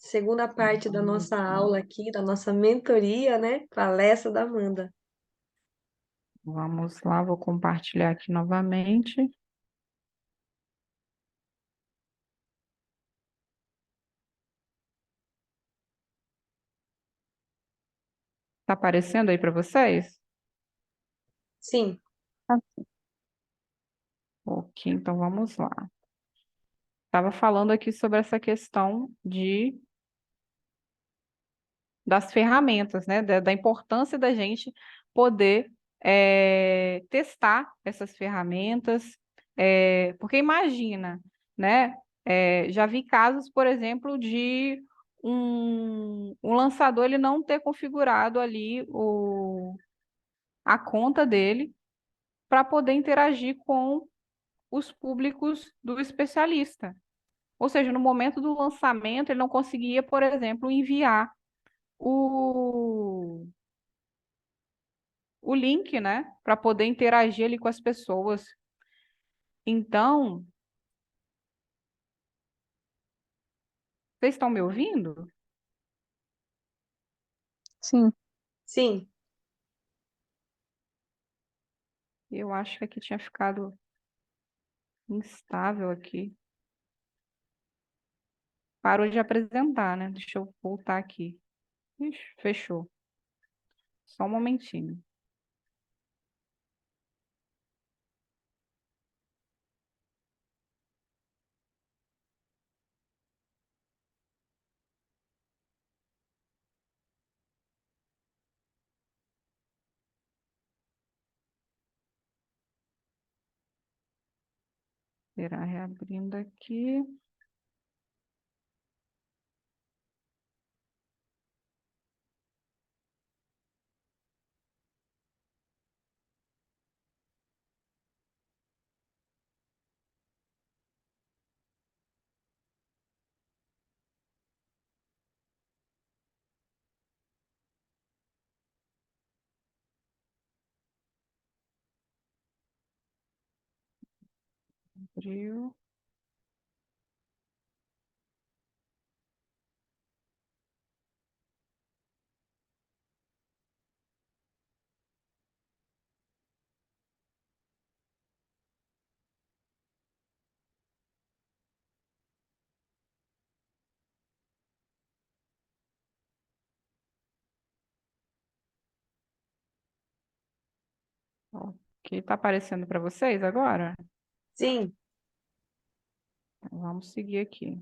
segunda parte da Vamos nossa lá. aula aqui, da nossa mentoria, né? Palestra da Amanda. Vamos lá, vou compartilhar aqui novamente. Tá aparecendo aí para vocês? Sim, Tá. Ok, então vamos lá. Estava falando aqui sobre essa questão das ferramentas, né? Da importância da gente poder testar essas ferramentas, porque imagina, né? Já vi casos, por exemplo, de um lançador ele não ter configurado ali a conta dele para poder interagir com os públicos do especialista. Ou seja, no momento do lançamento, ele não conseguia, por exemplo, enviar o, o link, né, para poder interagir ali com as pessoas. Então, vocês estão me ouvindo? Sim, sim. Eu acho que aqui tinha ficado instável aqui. Parou de apresentar, né? Deixa eu voltar aqui. Ixi, fechou. Só um momentinho. Será reabrindo aqui. Abriu. Ok, tá aparecendo para vocês agora? Sim, Então, vamos seguir aqui.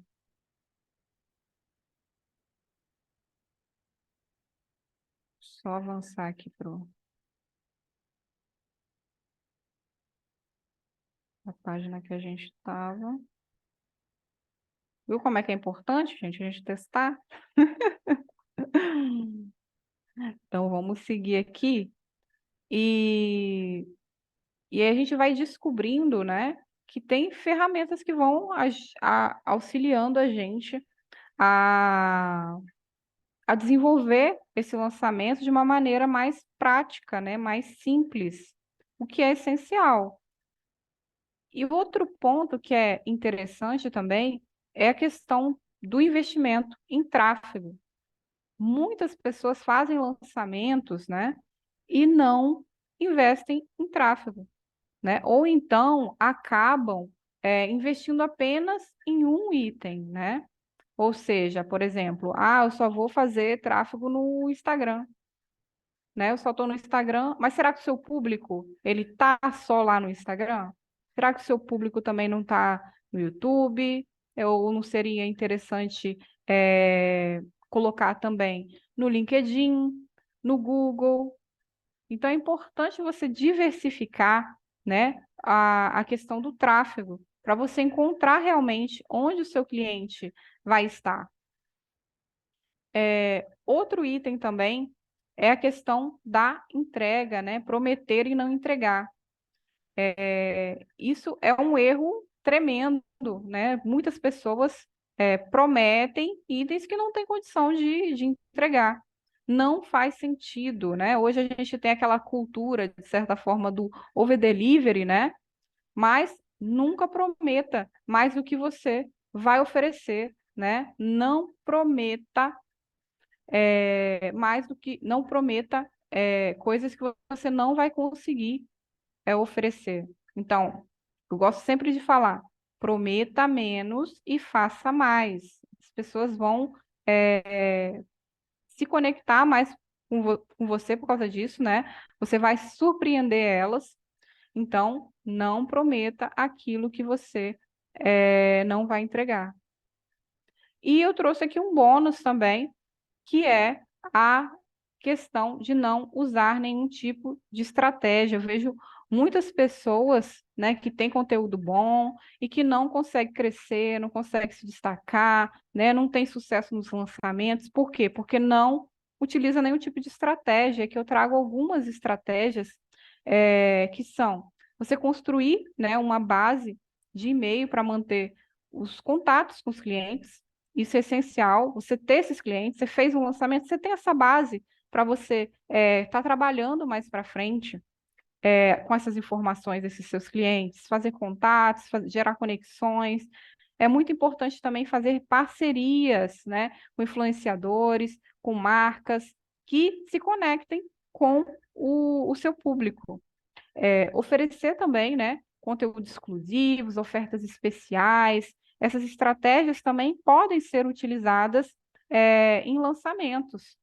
Só avançar aqui para a página que a gente estava. Viu como é que é importante, gente, a gente testar? Então, vamos seguir aqui e, e aí a gente vai descobrindo, né, que tem ferramentas que vão auxiliando a gente a, a desenvolver esse lançamento de uma maneira mais prática, né, mais simples, o que é essencial. E outro ponto que é interessante também é a questão do investimento em tráfego. Muitas pessoas fazem lançamentos, né, e não investem em tráfego, né? Ou então acabam investindo apenas em um item, né? Ou seja, por exemplo, eu só vou fazer tráfego no Instagram, né? Eu só estou no Instagram, mas será que o seu público ele tá só lá no Instagram? Será que o seu público também não está no YouTube? Ou não seria interessante colocar também no LinkedIn, no Google? Então é importante você diversificar, né, a questão do tráfego, para você encontrar realmente onde o seu cliente vai estar. Outro item também é a questão da entrega, né? Prometer e não entregar. Isso é um erro tremendo, né? Muitas pessoas prometem itens que não têm condição de entregar. Não faz sentido, né? Hoje a gente tem aquela cultura, de certa forma, do over delivery, né? Mas nunca prometa mais do que você vai oferecer, né? Não prometa mais do que, não prometa coisas que você não vai conseguir oferecer. Então, eu gosto sempre de falar, prometa menos e faça mais. As pessoas vão se conectar mais com você por causa disso, né? Você vai surpreender elas. Então, não prometa aquilo que você não vai entregar. E eu trouxe aqui um bônus também, que é a questão de não usar nenhum tipo de estratégia. Eu vejo muitas pessoas, né, que têm conteúdo bom e que não conseguem crescer, não conseguem se destacar, né, não tem sucesso nos lançamentos. Por quê? Porque não utiliza nenhum tipo de estratégia, que eu trago algumas estratégias que são você construir, né, uma base de e-mail para manter os contatos com os clientes. Isso é essencial, você ter esses clientes, você fez um lançamento, você tem essa base para você estar trabalhando mais para frente com essas informações desses seus clientes, fazer contatos, gerar conexões. É muito importante também fazer parcerias, né, com influenciadores, com marcas que se conectem com o seu público. Oferecer também, né, conteúdos exclusivos, ofertas especiais. Essas estratégias também podem ser utilizadas em lançamentos.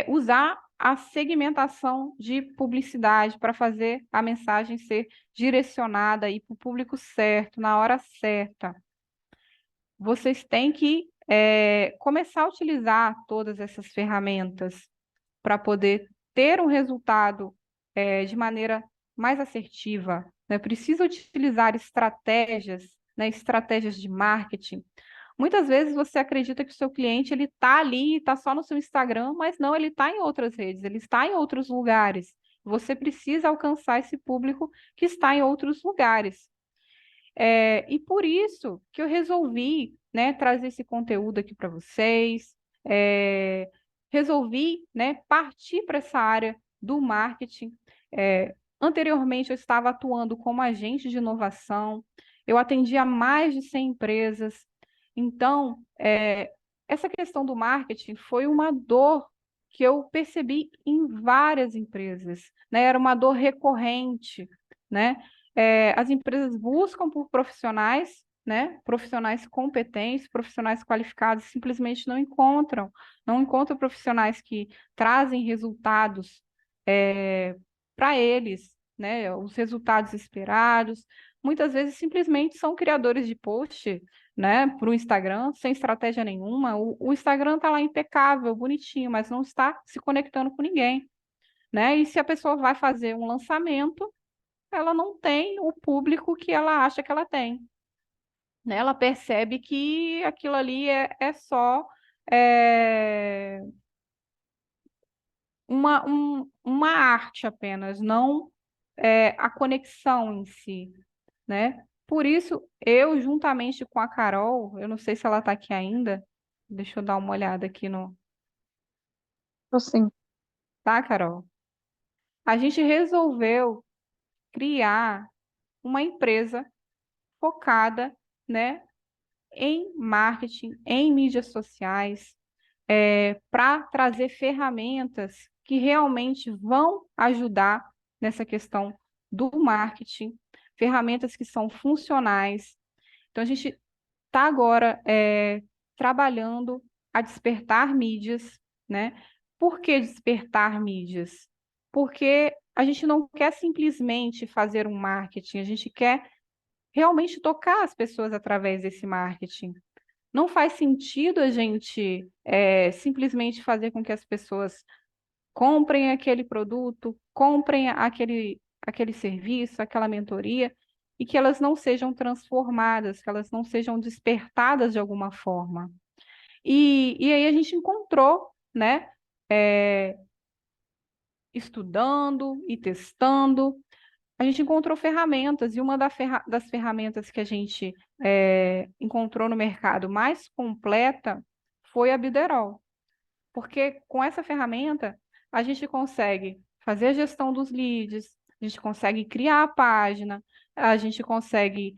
Usar a segmentação de publicidade para fazer a mensagem ser direcionada para o público certo, na hora certa. Vocês têm que começar a utilizar todas essas ferramentas para poder ter um resultado de maneira mais assertiva, né? Precisa utilizar estratégias, né, estratégias de marketing. Muitas vezes você acredita que o seu cliente ele está ali, está só no seu Instagram, mas não, ele está em outras redes, ele está em outros lugares. Você precisa alcançar esse público que está em outros lugares. E por isso que eu resolvi, né, trazer esse conteúdo aqui para vocês. É, resolvi, né, partir para essa área do marketing. Anteriormente, eu estava atuando como agente de inovação, eu atendia mais de 100 empresas. Então, essa questão do marketing foi uma dor que eu percebi em várias empresas, né? Era uma dor recorrente, né? As empresas buscam por profissionais, né? Profissionais competentes, profissionais qualificados, simplesmente não encontram profissionais que trazem resultados para eles, né? Os resultados esperados. Muitas vezes simplesmente são criadores de post, né, para o Instagram, sem estratégia nenhuma. O Instagram está lá impecável, bonitinho, mas não está se conectando com ninguém, né? E se a pessoa vai fazer um lançamento, ela não tem o público que ela acha que ela tem, né? Ela percebe que aquilo ali é só é, uma arte apenas, não a conexão em si, né? Por isso, eu, juntamente com a Carol, eu não sei se ela está aqui ainda, deixa eu dar uma olhada aqui no. Tô sim. Tá, Carol? A gente resolveu criar uma empresa focada, né, em marketing, em mídias sociais, para trazer ferramentas que realmente vão ajudar nessa questão do marketing, ferramentas que são funcionais. Então, a gente está agora trabalhando a despertar mídias, né? Por que despertar mídias? Porque a gente não quer simplesmente fazer um marketing, a gente quer realmente tocar as pessoas através desse marketing. Não faz sentido a gente simplesmente fazer com que as pessoas comprem aquele produto, comprem aquele serviço, aquela mentoria, e que elas não sejam transformadas, que elas não sejam despertadas de alguma forma. E aí a gente encontrou, né, estudando e testando, a gente encontrou ferramentas, e uma das ferramentas que a gente encontrou no mercado mais completa foi a Biderol. Porque com essa ferramenta, a gente consegue fazer a gestão dos leads, a gente consegue criar a página, a gente consegue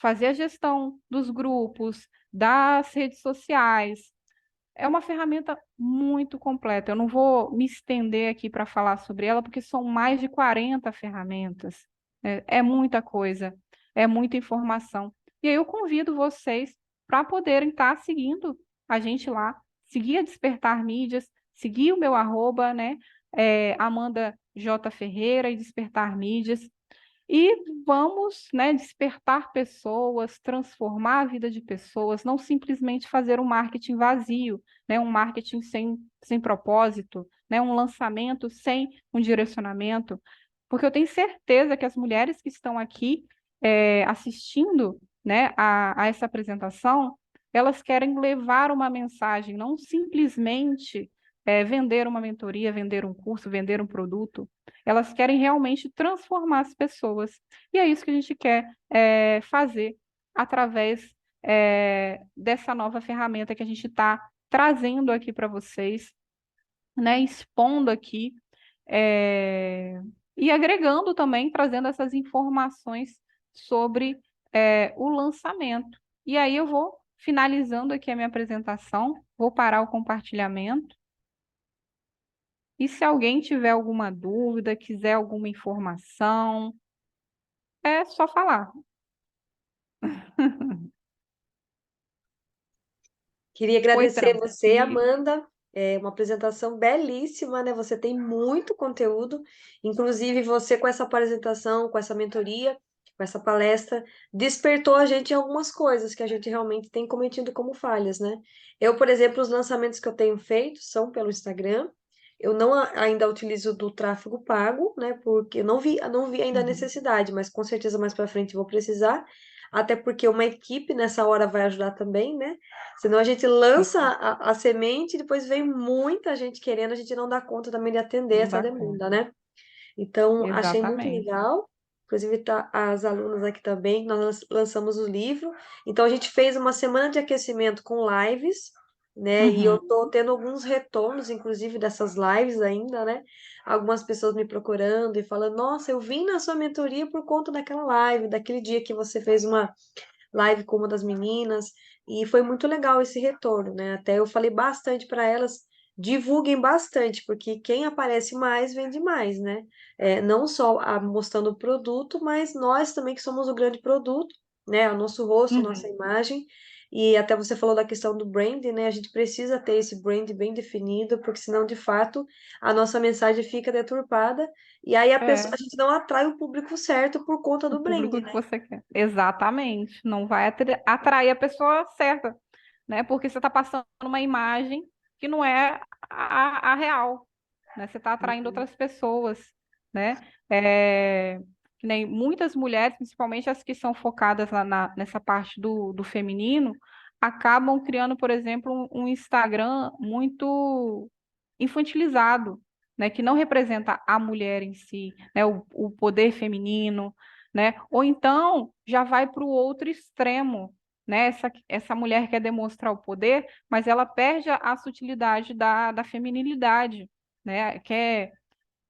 fazer a gestão dos grupos, das redes sociais. É uma ferramenta muito completa. Eu não vou me estender aqui para falar sobre ela, porque são mais de 40 ferramentas. É muita coisa, é muita informação. E aí eu convido vocês para poderem estar seguindo a gente lá, seguir a Despertar Mídias, seguir o meu arroba, né? Amanda J. Ferreira e Despertar Mídias. E vamos, né, despertar pessoas, transformar a vida de pessoas, não simplesmente fazer um marketing vazio, né, um marketing sem propósito, né, um lançamento sem um direcionamento, porque eu tenho certeza que as mulheres que estão aqui assistindo, né, a essa apresentação, elas querem levar uma mensagem, não simplesmente vender uma mentoria, vender um curso, vender um produto. Elas querem realmente transformar as pessoas. E é isso que a gente quer fazer através dessa nova ferramenta que a gente está trazendo aqui para vocês, né, expondo aqui é, e agregando também, trazendo essas informações sobre o lançamento. E aí eu vou finalizando aqui a minha apresentação, vou parar o compartilhamento. E se alguém tiver alguma dúvida, quiser alguma informação, é só falar. Queria Foi agradecer você, tranquilo. Amanda. É uma apresentação belíssima, né? Você tem muito conteúdo, inclusive você com essa apresentação, com essa mentoria, com essa palestra, despertou a gente em algumas coisas que a gente realmente tem cometido como falhas, né? Eu, por exemplo, os lançamentos que eu tenho feito são pelo Instagram. Eu não ainda utilizo do tráfego pago, né? Porque eu não vi ainda a Uhum. necessidade, mas com certeza mais para frente vou precisar. Até porque uma equipe nessa hora vai ajudar também, né? Senão a gente lança Sim, a semente e depois vem muita gente querendo, a gente não dá conta também de atender não essa dá demanda, conta. né? Então, achei muito Exatamente. legal. Inclusive, tá, as alunas aqui também, nós lançamos o livro. Então, a gente fez uma semana de aquecimento com lives, né? E eu Uhum. tô tendo alguns retornos, inclusive, dessas lives ainda, né? Algumas pessoas me procurando e falando: Nossa, eu vim na sua mentoria por conta daquela live, daquele dia que você fez uma live com uma das meninas, e foi muito legal esse retorno, né? Até eu falei bastante para elas, divulguem bastante, porque quem aparece mais vende mais, né? Não só mostrando o produto, mas nós também que somos o grande produto, né? O nosso rosto, a nossa Uhum. imagem. E até você falou da questão do brand, né? A gente precisa ter esse brand bem definido, porque senão, de fato, a nossa mensagem fica deturpada e aí É, a gente não atrai o público certo por conta o do brand, público que né? você quer. Exatamente. Não vai atrair a pessoa certa, né? Porque você está passando uma imagem que não é a real, né? Você está atraindo outras pessoas, né? É, que nem muitas mulheres, principalmente as que são focadas lá nessa parte do feminino, acabam criando, por exemplo, um Instagram muito infantilizado, né? Que não representa a mulher em si, né? O poder feminino, né? Ou então já vai para o outro extremo, né? Essa mulher quer demonstrar o poder, mas ela perde a sutilidade da feminilidade, né? Quer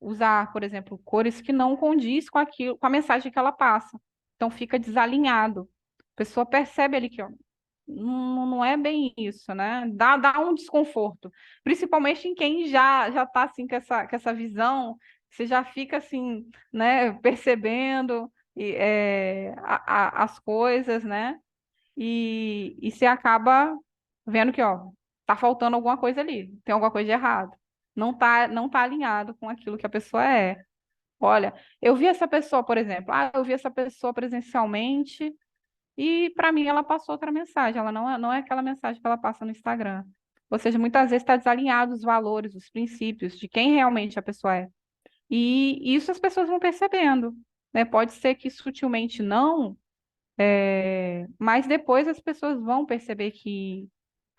usar, por exemplo, cores que não condiz com aquilo, com a mensagem que ela passa. Então fica desalinhado. A pessoa percebe ali que, ó, não é bem isso, né? Dá um desconforto, principalmente em quem já está assim com essa visão, você já fica assim, né, percebendo as coisas, né? E você acaba vendo que, ó, tá faltando alguma coisa ali, tem alguma coisa de errado. Não tá alinhado com aquilo que a pessoa é. Olha, eu vi essa pessoa, por exemplo, eu vi essa pessoa presencialmente e para mim ela passou outra mensagem, ela não é aquela mensagem que ela passa no Instagram. Ou seja, muitas vezes está desalinhado os valores, os princípios de quem realmente a pessoa é. E isso as pessoas vão percebendo, né? Pode ser que sutilmente não, mas depois as pessoas vão perceber que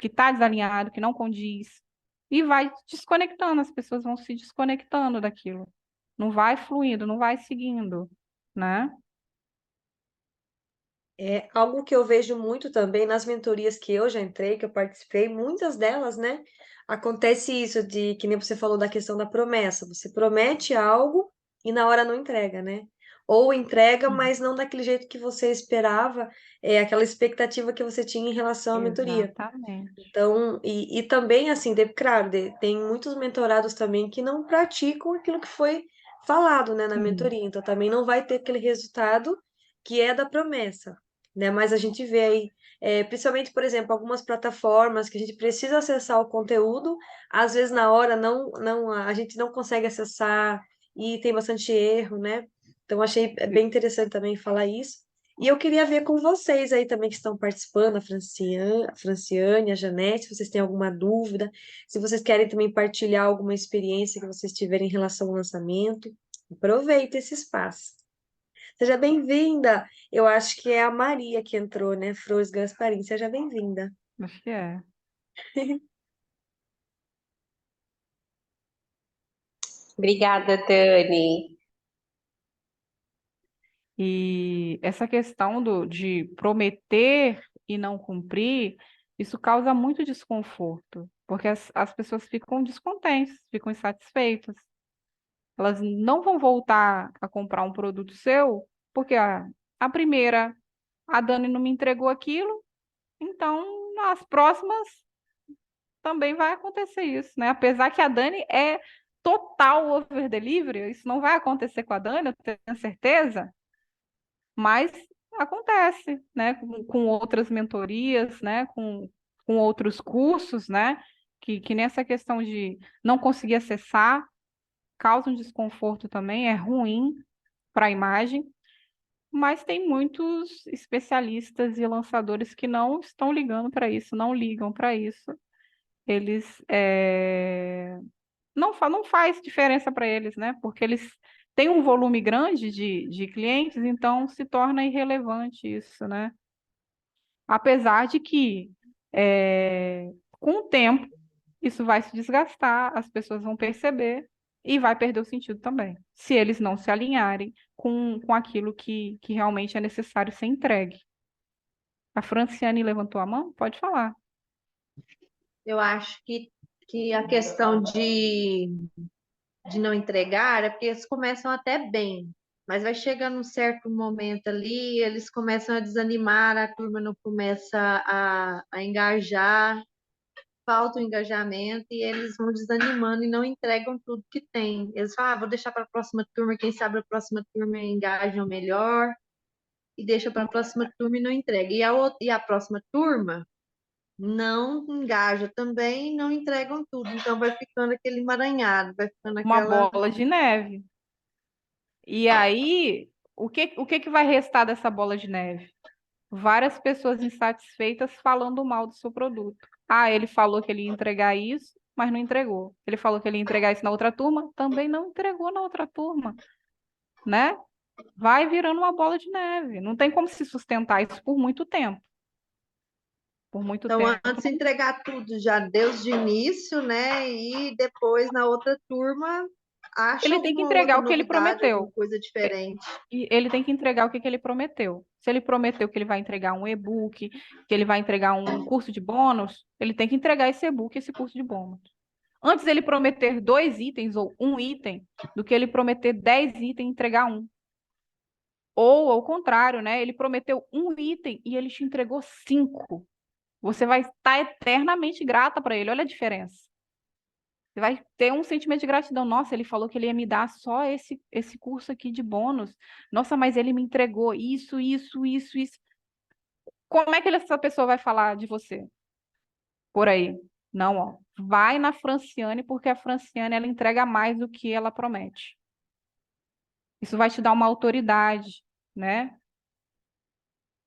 está desalinhado, que não condiz, e vai desconectando, as pessoas vão se desconectando daquilo. Não vai fluindo, não vai seguindo, né? É algo que eu vejo muito também nas mentorias que eu já entrei, que eu participei, muitas delas, né? Acontece isso de que nem você falou da questão da promessa. Você promete algo e na hora não entrega, né? ou entrega, mas não daquele jeito que você esperava, aquela expectativa que você tinha em relação à mentoria. Exatamente. Então, e também, assim, claro, tem muitos mentorados também que não praticam aquilo que foi falado, né, na Sim. mentoria. Então, também não vai ter aquele resultado que é da promessa, né? Mas a gente vê aí, principalmente, por exemplo, algumas plataformas que a gente precisa acessar o conteúdo, às vezes na hora a gente não consegue acessar e tem bastante erro, né? Então, achei bem interessante também falar isso. E eu queria ver com vocês aí também que estão participando, a Franciane, a Janete, se vocês têm alguma dúvida, se vocês querem também partilhar alguma experiência que vocês tiverem em relação ao lançamento, aproveita esse espaço. Seja bem-vinda! Eu acho que é a Maria que entrou, né? Flores Gasparim, seja bem-vinda. Acho que é. Obrigada, Dani. E essa questão de prometer e não cumprir, isso causa muito desconforto, porque as pessoas ficam descontentes, ficam insatisfeitas. Elas não vão voltar a comprar um produto seu, porque a primeira, a Dani não me entregou aquilo, então nas próximas também vai acontecer isso, né? Apesar que a Dani é total over delivery, isso não vai acontecer com a Dani, eu tenho certeza. Mas acontece, né, com outras mentorias, né, com outros cursos, né, que nessa questão de não conseguir acessar causa um desconforto também, é ruim para a imagem, mas tem muitos especialistas e lançadores que não estão ligando para isso, não ligam para isso. Eles não faz diferença para eles, né? Porque eles têm um volume grande de clientes, então se torna irrelevante isso, né? Apesar de que, com o tempo, isso vai se desgastar, as pessoas vão perceber e vai perder o sentido também, se eles não se alinharem com aquilo que realmente é necessário ser entregue. A Franciane levantou a mão? Pode falar. Eu acho que a questão de não entregar é porque eles começam até bem, mas vai chegando um certo momento ali, eles começam a desanimar, a turma não começa a engajar, falta o engajamento e eles vão desanimando e não entregam tudo que tem. Eles falam, vou deixar para a próxima turma, quem sabe a próxima turma engajam melhor, e deixa para a próxima turma e não entrega. E a próxima turma não engaja também, não entregam tudo. Então vai ficando aquele emaranhado, vai ficando Uma aquela. bola de neve. E aí, o que vai restar dessa bola de neve? Várias pessoas insatisfeitas falando mal do seu produto. Ah, ele falou que ele ia entregar isso, mas não entregou. Ele falou que ele ia entregar isso na outra turma, também não entregou na outra turma, né? Vai virando uma bola de neve. Não tem como se sustentar isso por muito tempo. Por muito Então, tempo. antes de entregar tudo já Deus de início, né? E depois na outra turma acha Ele tem que alguma entregar outra o que ele novidade, alguma prometeu. coisa diferente. E ele tem que entregar o que ele prometeu. Se ele prometeu que ele vai entregar um e-book, que ele vai entregar um curso de bônus, ele tem que entregar esse e-book, esse curso de bônus. Antes ele prometer 2 itens ou um item, do que ele prometer 10 itens e entregar um. Ou, ao contrário, né? Ele prometeu um item e ele te entregou 5. Você vai estar eternamente grata para ele. Olha a diferença. Você vai ter um sentimento de gratidão. Nossa, ele falou que ele ia me dar só esse curso aqui de bônus. Nossa, mas ele me entregou isso, isso, isso, isso. Como é que essa pessoa vai falar de você por aí? Não, ó. Vai na Franciane, porque a Franciane ela entrega mais do que ela promete. Isso vai te dar uma autoridade, né?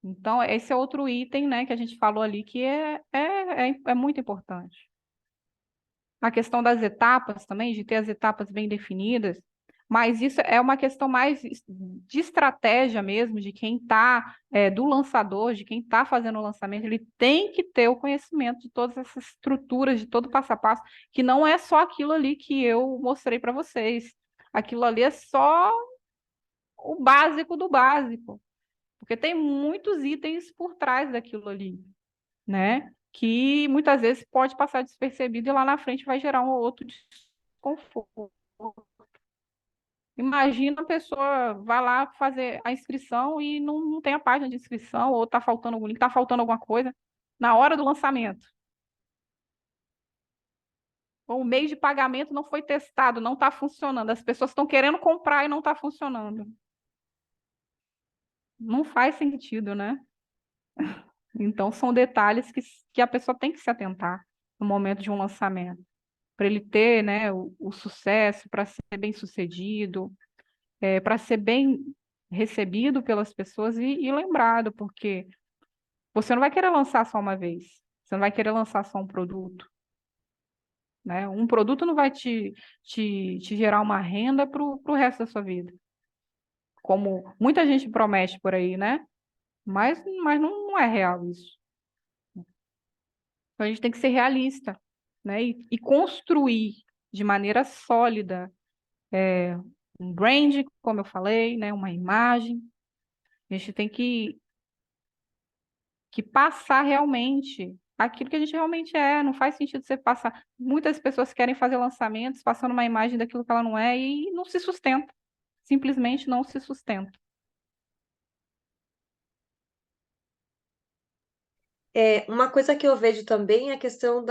Então, esse é outro item, né, que a gente falou ali, que é muito importante. A questão das etapas também, de ter as etapas bem definidas, mas isso é uma questão mais de estratégia mesmo, de quem está, do lançador, de quem está fazendo o lançamento, ele tem que ter o conhecimento de todas essas estruturas, de todo o passo a passo, que não é só aquilo ali que eu mostrei para vocês. Aquilo ali é só o básico do básico, porque tem muitos itens por trás daquilo ali, né? Que muitas vezes pode passar despercebido e lá na frente vai gerar um ou outro desconforto. Imagina a pessoa vai lá fazer a inscrição e não tem a página de inscrição, ou está faltando algum link, está faltando alguma coisa na hora do lançamento. Ou o meio de pagamento não foi testado, não está funcionando. As pessoas estão querendo comprar e não está funcionando. Não faz sentido, né? Então, são detalhes que a pessoa tem que se atentar no momento de um lançamento, para ele ter, né, o sucesso, para ser bem sucedido, para ser bem recebido pelas pessoas e lembrado, porque você não vai querer lançar só uma vez, você não vai querer lançar só um produto, né? Um produto não vai te gerar uma renda para o resto da sua vida, como muita gente promete por aí, né? Mas não é real isso. Então a gente tem que ser realista, né? E construir de maneira sólida um brand, como eu falei, né? Uma imagem. A gente tem que passar realmente aquilo que a gente realmente é. Não faz sentido você passar. Muitas pessoas querem fazer lançamentos passando uma imagem daquilo que ela não é e não se sustenta. Simplesmente não se sustenta. Uma coisa que eu vejo também é a questão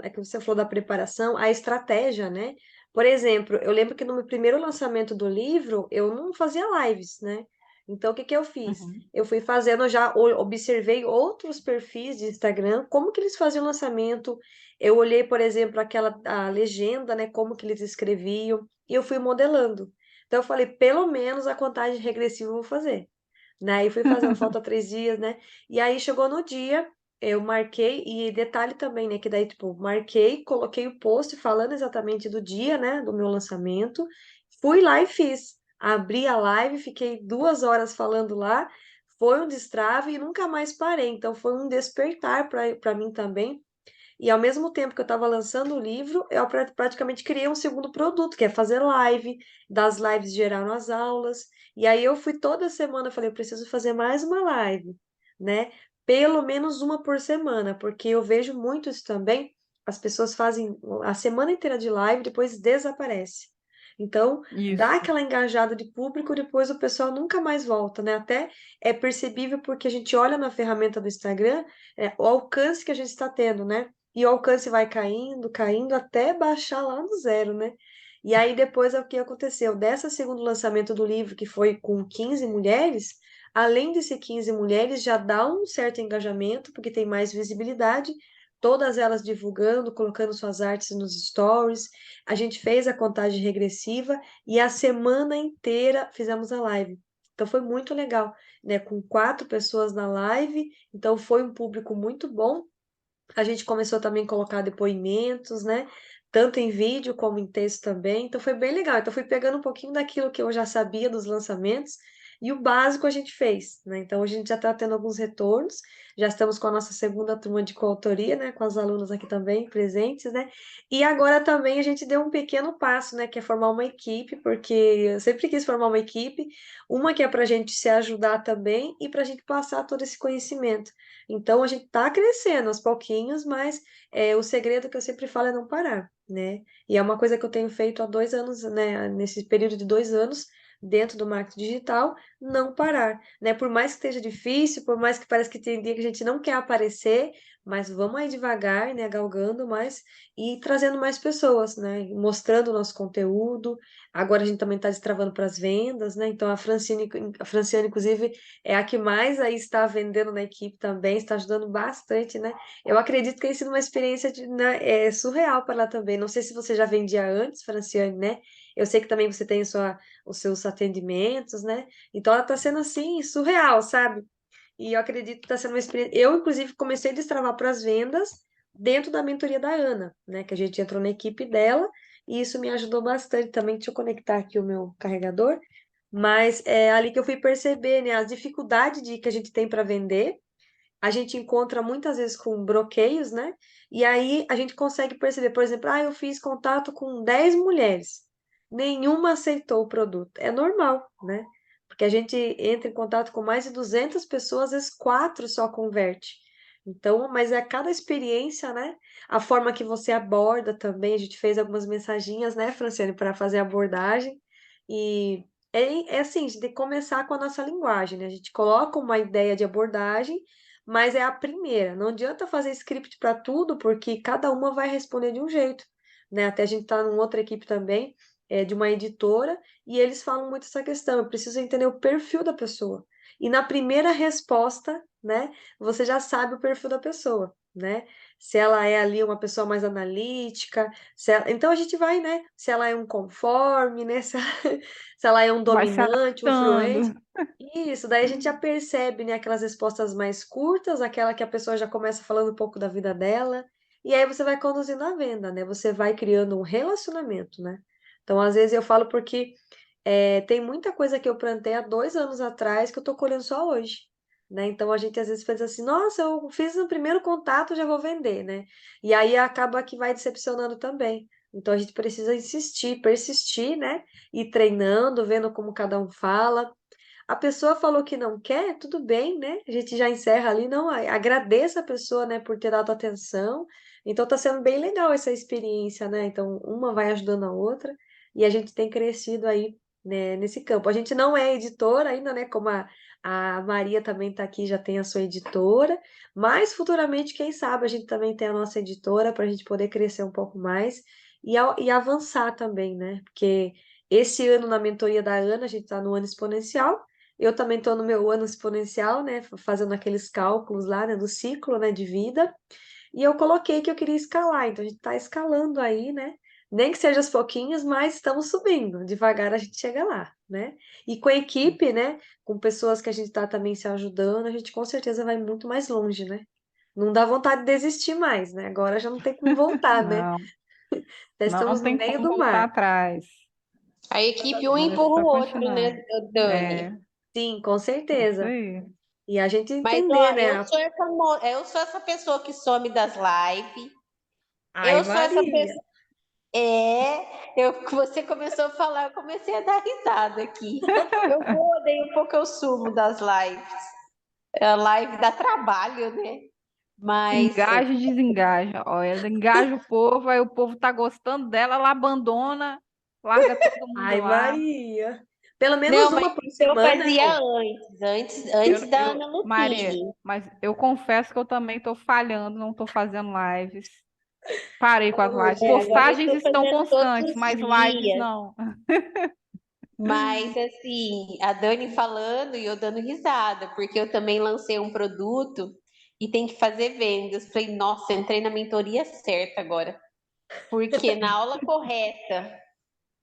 é que você falou da preparação, a estratégia, né? Por exemplo, eu lembro que no meu primeiro lançamento do livro, eu não fazia lives, né? Então, o que que eu fiz? Uhum. Eu fui fazendo, já observei outros perfis de Instagram, como que eles faziam o lançamento. Eu olhei, por exemplo, a legenda, né? Como que eles escreviam, e eu fui modelando. Então, eu falei, pelo menos a contagem regressiva eu vou fazer, né? E fui fazendo, falta 3 dias, né? E aí chegou no dia, eu marquei, e detalhe também, né? Que daí, tipo, marquei, coloquei o post falando exatamente do dia, né? Do meu lançamento. Fui lá e fiz. Abri a live, fiquei 2 horas falando lá. Foi um destrave e nunca mais parei. Então, foi um despertar para mim também. E ao mesmo tempo que eu estava lançando o livro, eu praticamente criei um segundo produto, que é fazer live. Das lives geraram as aulas. E aí eu fui toda semana, eu falei, eu preciso fazer mais uma live, né? Pelo menos uma por semana, porque eu vejo muito isso também. As pessoas fazem a semana inteira de live, depois desaparece. Então, dá Isso. aquela engajada de público, depois o pessoal nunca mais volta, né? Até é percebível porque a gente olha na ferramenta do Instagram, o alcance que a gente está tendo, né? E o alcance vai caindo, caindo, até baixar lá no zero, né? E aí depois é o que aconteceu. Dessa segundo lançamento do livro, que foi com 15 mulheres, além de ser 15 mulheres, já dá um certo engajamento, porque tem mais visibilidade, todas elas divulgando, colocando suas artes nos stories. A gente fez a contagem regressiva e a semana inteira fizemos a live. Então foi muito legal, né? Com 4 pessoas na live, então foi um público muito bom. A gente começou também a colocar depoimentos, né? Tanto em vídeo como em texto também. Então foi bem legal. Então fui pegando um pouquinho daquilo que eu já sabia dos lançamentos e o básico a gente fez, né? Então a gente já está tendo alguns retornos. Já estamos com a nossa segunda turma de coautoria, né? Com as alunas aqui também presentes, né? E agora também a gente deu um pequeno passo, né? Que é formar uma equipe, porque eu sempre quis formar uma equipe, uma que é para a gente se ajudar também e para a gente passar todo esse conhecimento. Então a gente está crescendo aos pouquinhos, mas o segredo que eu sempre falo é não parar, né? E é uma coisa que eu tenho feito há 2 anos, né? Nesse período de 2 anos, dentro do marketing digital, não parar, né? Por mais que esteja difícil, por mais que pareça que tem dia que a gente não quer aparecer, mas vamos aí devagar, né? Galgando mais e trazendo mais pessoas, né? Mostrando o nosso conteúdo. Agora a gente também está destravando para as vendas, né? Então a Franciane, inclusive, é a que mais aí está vendendo na equipe também, está ajudando bastante, né? Eu acredito que tem sido uma experiência né, surreal para ela também. Não sei se você já vendia antes, Franciane, né? Eu sei que também você tem os seus atendimentos, né? Então ela está sendo assim, surreal, sabe? E eu acredito que está sendo uma experiência. Eu, inclusive, comecei a destravar para as vendas dentro da mentoria da Ana, né? Que a gente entrou na equipe dela e isso me ajudou bastante também. Deixa eu conectar aqui o meu carregador. Mas é ali que eu fui perceber, né, as dificuldades que a gente tem para vender. A gente encontra muitas vezes com bloqueios, né? E aí a gente consegue perceber, por exemplo, eu fiz contato com 10 mulheres, nenhuma aceitou o produto. É normal, né? Porque a gente entra em contato com mais de 200 pessoas, às vezes 4 só converte. Então, mas é cada experiência, né? A forma que você aborda também. A gente fez algumas mensaginhas, né, Franciane, para fazer a abordagem. E é assim, a gente tem que começar com a nossa linguagem, né? A gente coloca uma ideia de abordagem, mas é a primeira. Não adianta fazer script para tudo, porque cada uma vai responder de um jeito, né? Até a gente tá numa outra equipe também, de uma editora, e eles falam muito essa questão. Eu preciso entender o perfil da pessoa. E na primeira resposta, né, você já sabe o perfil da pessoa, né? Se ela é ali uma pessoa mais analítica, então a gente vai, né? Se ela é um conforme, né? Se ela é um Vai se dominante, um fluente. adaptando. Isso, daí a gente já percebe, né, aquelas respostas mais curtas, aquela que a pessoa já começa falando um pouco da vida dela, e aí você vai conduzindo a venda, né? Você vai criando um relacionamento, né? Então, às vezes eu falo porque tem muita coisa que eu plantei há 2 anos atrás que eu tô colhendo só hoje, né? Então a gente às vezes pensa assim, nossa, eu fiz o primeiro contato, já vou vender, né? E aí acaba que vai decepcionando também. Então a gente precisa insistir, persistir, né? Ir treinando, vendo como cada um fala. A pessoa falou que não quer, tudo bem, né? A gente já encerra ali, não, agradeça a pessoa, né, por ter dado atenção. Então tá sendo bem legal essa experiência, né? Então uma vai ajudando a outra e a gente tem crescido aí, né, nesse campo. A gente não é editora ainda, né? Como a Maria também está aqui, já tem a sua editora, mas futuramente, quem sabe, a gente também tem a nossa editora para a gente poder crescer um pouco mais e avançar também, né? Porque esse ano, na mentoria da Ana, a gente está no ano exponencial. Eu também estou no meu ano exponencial, né? Fazendo aqueles cálculos lá, né? Do ciclo, né? De vida. E eu coloquei que eu queria escalar, então a gente está escalando aí, né? Nem que seja aos pouquinhos, mas estamos subindo. Devagar a gente chega lá, né? E com a equipe, né? Com pessoas que a gente está também se ajudando, a gente com certeza vai muito mais longe, né? Não dá vontade de desistir mais, né? Agora já não tem como voltar, né? Não, Já não estamos no tem meio como do voltar mar. atrás. A equipe um É empurra só o outro, continuar. né, Dani? É, Sim, com isso certeza. aí. E a gente Mas, entender, ó, né? eu sou essa pessoa que some das lives. Ai, Eu sou essa Maria. pessoa. Você começou a falar, eu comecei a dar risada aqui. Eu vou, daí um pouco eu sumo das lives. A live dá trabalho, né? Mas Engaja e desengaja. Ó, ela engaja o povo, aí o povo tá gostando dela, ela abandona, larga todo mundo Ai, lá. Maria. Pelo menos não, mas uma por isso eu semana, fazia né? antes da Ana Maria, Lupini. mas eu confesso que eu também tô falhando, não tô fazendo lives. Parei com as lives. Agora eu Postagens estou estão fazendo todos constantes, os mas lives dias. não. Mas assim, a Dani falando e eu dando risada, porque eu também lancei um produto e tem que fazer vendas. Falei, nossa, entrei na mentoria certa agora. Porque na aula correta.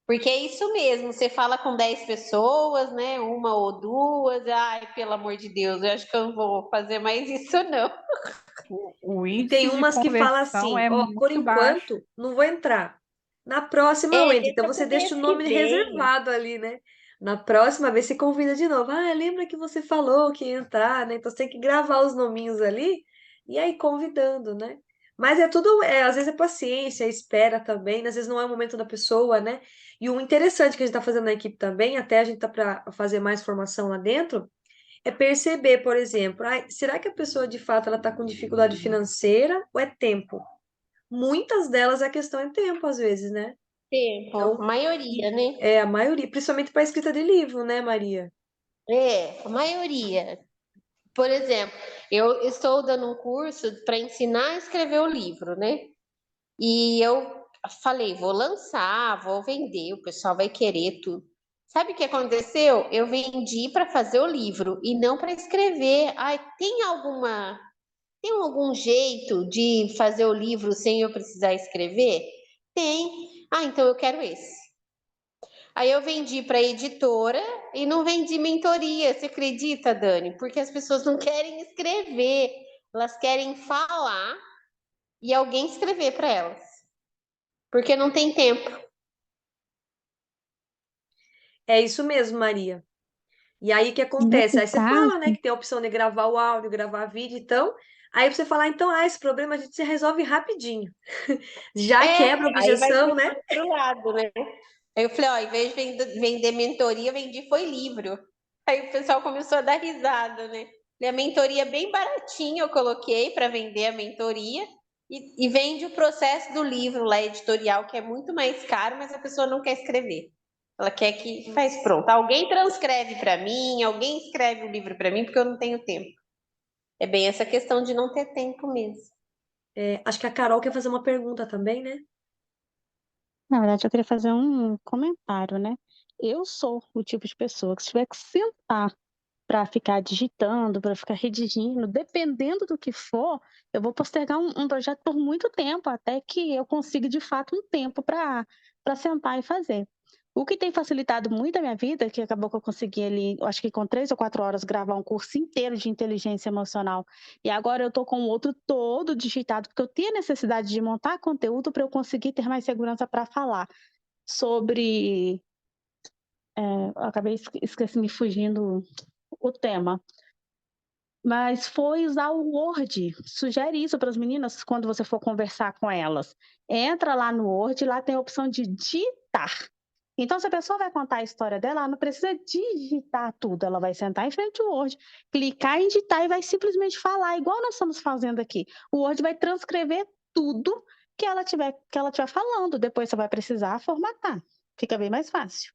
Porque é isso mesmo, você fala com 10 pessoas, né? Uma ou duas, ai, pelo amor de Deus, eu acho que eu não vou fazer mais isso, não. O E tem índice de umas que falam conversão assim, é ó, por muito baixo. enquanto, não vou entrar. Na próxima eu É, entro. Então deixa você pro deixa mês o que nome vem. reservado ali, né? Na próxima vez você convida de novo. Ah, lembra que você falou que ia entrar, né? Então você tem que gravar os nominhos ali e aí convidando, né? Mas é tudo, às vezes é paciência, é espera também, às vezes não é o momento da pessoa, né? E o interessante que a gente tá fazendo na equipe também, até a gente tá para fazer mais formação lá dentro, é perceber, por exemplo, será que a pessoa de fato ela está com dificuldade financeira ou é tempo? Muitas delas a questão é tempo, às vezes, né? Tempo, Então, maioria, e né? é a maioria, principalmente para escrita de livro, né, Maria? É, a maioria. Por exemplo, eu estou dando um curso para ensinar a escrever o livro, né? E eu falei, vou lançar, vou vender, o pessoal vai querer tudo. Sabe o que aconteceu? Eu vendi para fazer o livro e não para escrever. Ai, tem algum jeito de fazer o livro sem eu precisar escrever? Tem. Ah, então eu quero esse. Aí eu vendi para a editora e não vendi mentoria. Você acredita, Dani? Porque as pessoas não querem escrever, elas querem falar e alguém escrever para elas, porque não tem tempo. É isso mesmo, Maria. E aí o que acontece? Nesse Aí você caso, fala, né, que tem a opção de gravar o áudio, gravar vídeo, então, aí você fala, então, esse problema a gente se resolve rapidinho. Já quebra a Aí vai objeção, para né? o outro lado, né? Aí eu falei, ó, em vez de vender mentoria, vendi foi livro. Aí o pessoal começou a dar risada, né? E a mentoria bem baratinha eu coloquei para vender a mentoria e vende o processo do livro lá editorial, que é muito mais caro, mas a pessoa não quer escrever. Ela quer que faz pronto. Alguém transcreve para mim, alguém escreve o livro para mim, porque eu não tenho tempo. É bem essa questão de não ter tempo mesmo. Acho que a Carol quer fazer uma pergunta também, né? Na verdade, eu queria fazer um comentário, né? Eu sou o tipo de pessoa que se tiver que sentar para ficar digitando, para ficar redigindo, dependendo do que for, eu vou postergar um projeto por muito tempo, até que eu consiga de fato um tempo para sentar e fazer. O que tem facilitado muito a minha vida, que acabou que eu consegui ali, eu acho que com 3 ou 4 horas, gravar um curso inteiro de inteligência emocional. E agora eu estou com o outro todo digitado, porque eu tenho a necessidade de montar conteúdo para eu conseguir ter mais segurança para falar sobre. Eu acabei esqueci me fugindo o tema. Mas foi usar o Word. Sugere isso para as meninas quando você for conversar com elas. Entra lá no Word, lá tem a opção de digitar. Então, se a pessoa vai contar a história dela, ela não precisa digitar tudo. Ela vai sentar em frente ao Word, clicar em digitar e vai simplesmente falar, igual nós estamos fazendo aqui. O Word vai transcrever tudo que ela tiver falando. Depois você vai precisar formatar. Fica bem mais fácil.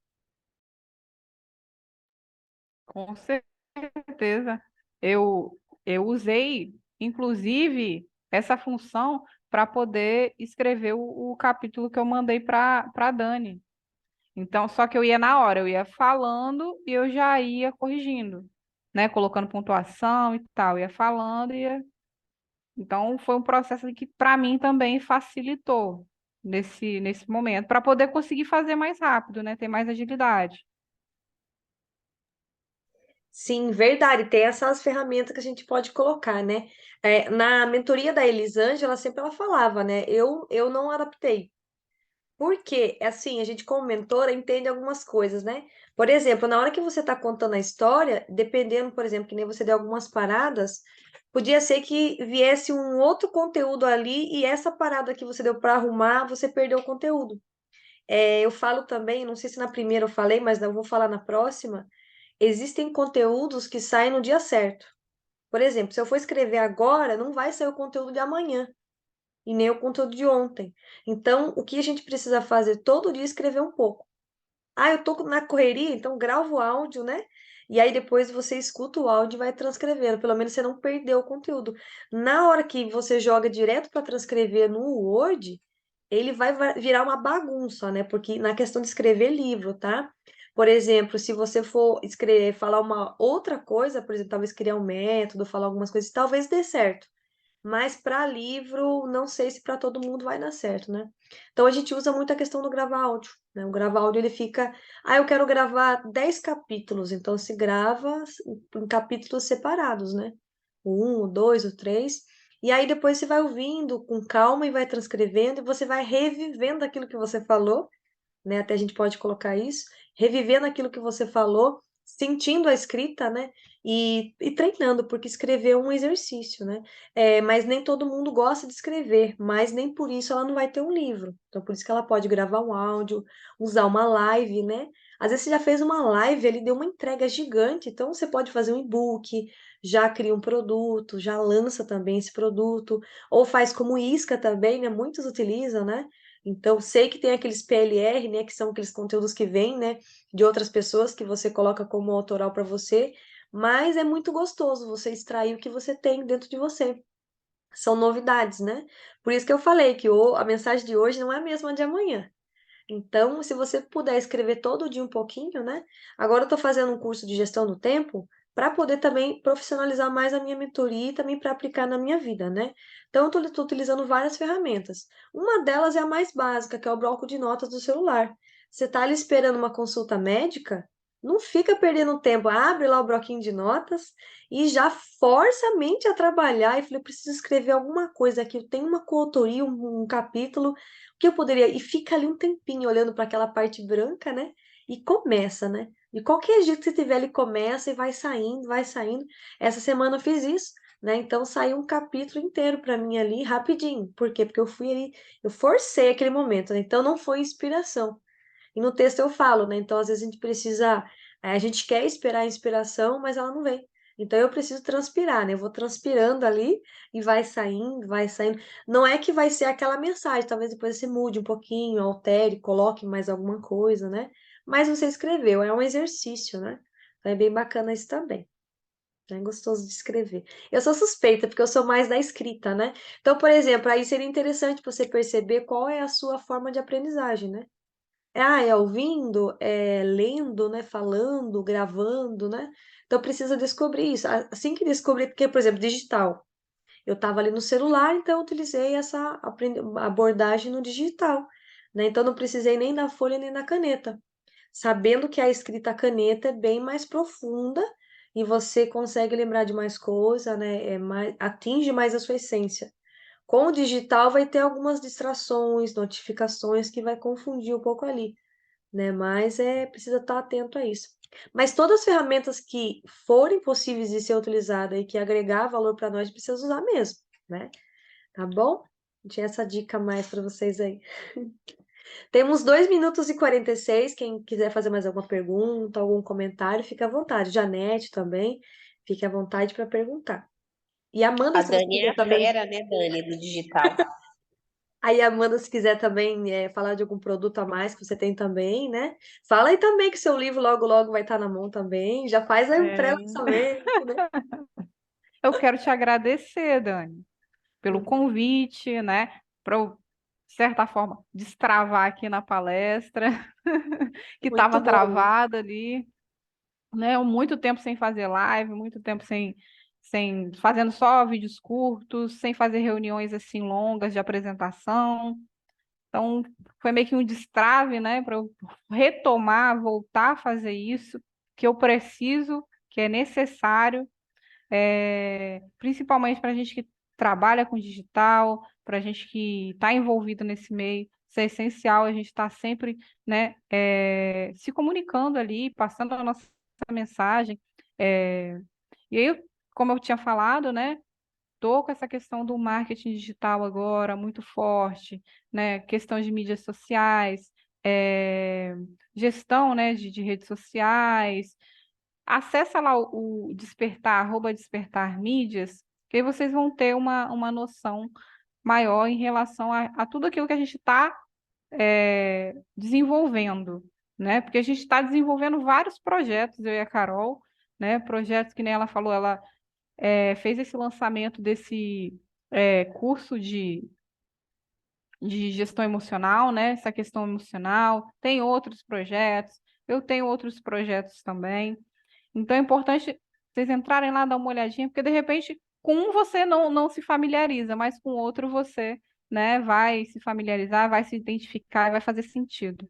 Com certeza. Eu usei, inclusive, essa função para poder escrever o capítulo que eu mandei para Dani. Então, só que eu ia na hora, eu ia falando e eu já ia corrigindo, né? Colocando pontuação e tal, ia falando e ia... Então, foi um processo que para mim também facilitou nesse momento, para poder conseguir fazer mais rápido, né? Ter mais agilidade. Sim, verdade. Tem essas ferramentas que a gente pode colocar, né? Na mentoria da Elisângela, sempre ela falava, né? Eu não adaptei. Porque, assim, a gente como mentora entende algumas coisas, né? Por exemplo, na hora que você está contando a história, dependendo, por exemplo, que nem você deu algumas paradas, podia ser que viesse um outro conteúdo ali e essa parada que você deu para arrumar, você perdeu o conteúdo. Eu falo também, não sei se na primeira eu falei, mas eu vou falar na próxima, existem conteúdos que saem no dia certo. Por exemplo, se eu for escrever agora, não vai sair o conteúdo de amanhã e nem o conteúdo de ontem. Então, o que a gente precisa fazer todo dia é escrever um pouco. Eu tô na correria, então grava o áudio, né? E aí depois você escuta o áudio e vai transcrevendo. Pelo menos você não perdeu o conteúdo. Na hora que você joga direto para transcrever no Word, ele vai virar uma bagunça, né? Porque na questão de escrever livro, tá? Por exemplo, se você for escrever, falar uma outra coisa, por exemplo, talvez criar um método, falar algumas coisas, talvez dê certo. Mas para livro, não sei se para todo mundo vai dar certo, né? Então a gente usa muito a questão do gravar áudio, né? O gravar áudio ele fica, eu quero gravar 10 capítulos, então se grava em capítulos separados, né? O 1, o 2, o 3, e aí depois você vai ouvindo com calma e vai transcrevendo e você vai revivendo aquilo que você falou, né? Até a gente pode colocar isso, revivendo aquilo que você falou, sentindo a escrita, né? E treinando, porque escrever é um exercício, né? Mas nem todo mundo gosta de escrever, mas nem por isso ela não vai ter um livro. Então, por isso que ela pode gravar um áudio, usar uma live, né? Às vezes você já fez uma live, ele deu uma entrega gigante, então você pode fazer um e-book, já cria um produto, já lança também esse produto, ou faz como isca também, né? Muitos utilizam, né? Então, sei que tem aqueles PLR, né, que são aqueles conteúdos que vêm, né, de outras pessoas que você coloca como autoral para você, mas é muito gostoso você extrair o que você tem dentro de você. São novidades, né? Por isso que eu falei que a mensagem de hoje não é a mesma de amanhã. Então, se você puder escrever todo dia um pouquinho, né? Agora eu estou fazendo um curso de gestão do tempo para poder também profissionalizar mais a minha mentoria e também para aplicar na minha vida, né? Então, eu estou utilizando várias ferramentas. Uma delas é a mais básica, que é o bloco de notas do celular. Você está ali esperando uma consulta médica, não fica perdendo tempo, abre lá o bloquinho de notas e já força a mente a trabalhar. E falei, eu preciso escrever alguma coisa aqui, eu tenho uma coautoria, um capítulo que eu poderia. E fica ali um tempinho olhando para aquela parte branca, né? E começa, né? De qualquer jeito que você tiver, ele começa e vai saindo, vai saindo. Essa semana eu fiz isso, né? Então saiu um capítulo inteiro para mim ali rapidinho. Por quê? Porque eu fui ali, eu forcei aquele momento, né? Então não foi inspiração. E no texto eu falo, né? Então às vezes a gente precisa, a gente quer esperar a inspiração, mas ela não vem. Então eu preciso transpirar, né? Eu vou transpirando ali e vai saindo, vai saindo. Não é que vai ser aquela mensagem, talvez depois você mude um pouquinho, altere, coloque mais alguma coisa, né? mas você escreveu, é um exercício, né? Então é bem bacana isso também. É gostoso de escrever. Eu sou suspeita, porque eu sou mais da escrita, né? Então, por exemplo, aí seria interessante você perceber qual é a sua forma de aprendizagem, né? É ouvindo, é lendo, né? Falando, gravando, né? Então precisa descobrir isso. Assim que descobrir, porque, por exemplo, digital. Eu estava ali no celular, então eu utilizei essa abordagem no digital, né? Então não precisei nem da folha nem da caneta, sabendo que a escrita à caneta é bem mais profunda e você consegue lembrar de mais coisa, né? Atinge mais a sua essência. Com o digital vai ter algumas distrações, notificações que vai confundir um pouco ali, né? Mas precisa estar atento a isso. Mas todas as ferramentas que forem possíveis de ser utilizadas e que agregar valor para nós, precisa usar mesmo, né? Tá bom? Tinha essa dica a mais para vocês aí. Temos 2 minutos e 46. Quem quiser fazer mais alguma pergunta, algum comentário, fica à vontade. Janete também, fique à vontade para perguntar. E Amanda, A se você Dani é quiser a também. fera, né, Dani, do digital. Aí, Amanda, se quiser também falar de algum produto a mais que você tem também, né? Fala aí também que seu livro logo, logo vai estar na mão também. Já faz aí um É, pré-lançamento, né? eu quero te agradecer, Dani, pelo Uhum. convite, né? Para eu, de certa forma, destravar aqui na palestra, que Muito estava bom. travada ali, né? Muito tempo sem fazer live, muito tempo sem fazendo só vídeos curtos, sem fazer reuniões assim longas de apresentação. Então, foi meio que um destrave, né, para eu retomar, voltar a fazer isso, que eu preciso, que é necessário, principalmente para a gente que trabalha com digital, para a gente que está envolvido nesse meio, isso é essencial, a gente está sempre, né, se comunicando ali, passando a nossa mensagem. é, e aí, como eu tinha falado, né, estou com essa questão do marketing digital agora muito forte, né? Questão de mídias sociais, gestão, né, de redes sociais. Acessa lá o Despertar, @Despertar Mídias, que aí vocês vão ter uma noção maior em relação a tudo aquilo que a gente está desenvolvendo, né? Porque a gente está desenvolvendo vários projetos, eu e a Carol, né? Projetos que nem ela falou, ela fez esse lançamento desse curso de gestão emocional, né? Essa questão emocional. Tem outros projetos, eu tenho outros projetos também. Então é importante vocês entrarem lá, dar uma olhadinha, porque de repente com um você não se familiariza, mas com o outro você, né, vai se familiarizar, vai se identificar e vai fazer sentido.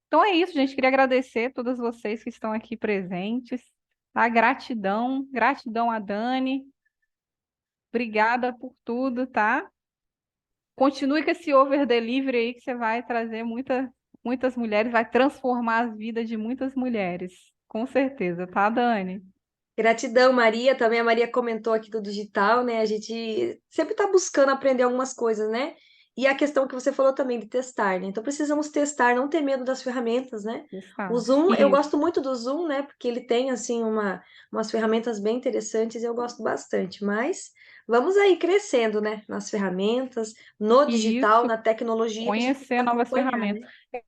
Então é isso, gente. Queria agradecer a todas vocês que estão aqui presentes. Tá? Gratidão, gratidão a Dani. Obrigada por tudo, tá? Continue com esse over delivery aí que você vai trazer muitas mulheres, vai transformar a vida de muitas mulheres. Com certeza, tá, Dani? Gratidão, Maria. Também a Maria comentou aqui do digital, né? A gente sempre está buscando aprender algumas coisas, né? E a questão que você falou também de testar, né? Então precisamos testar, não ter medo das ferramentas, né? O Está. Zoom, eu Isso. gosto muito do Zoom, né? Porque ele tem, assim, umas ferramentas bem interessantes e eu gosto bastante. Mas vamos aí crescendo, né? Nas ferramentas, no digital, Isso, na tecnologia, que a gente tem que conhecer novas acompanhar, ferramentas. né?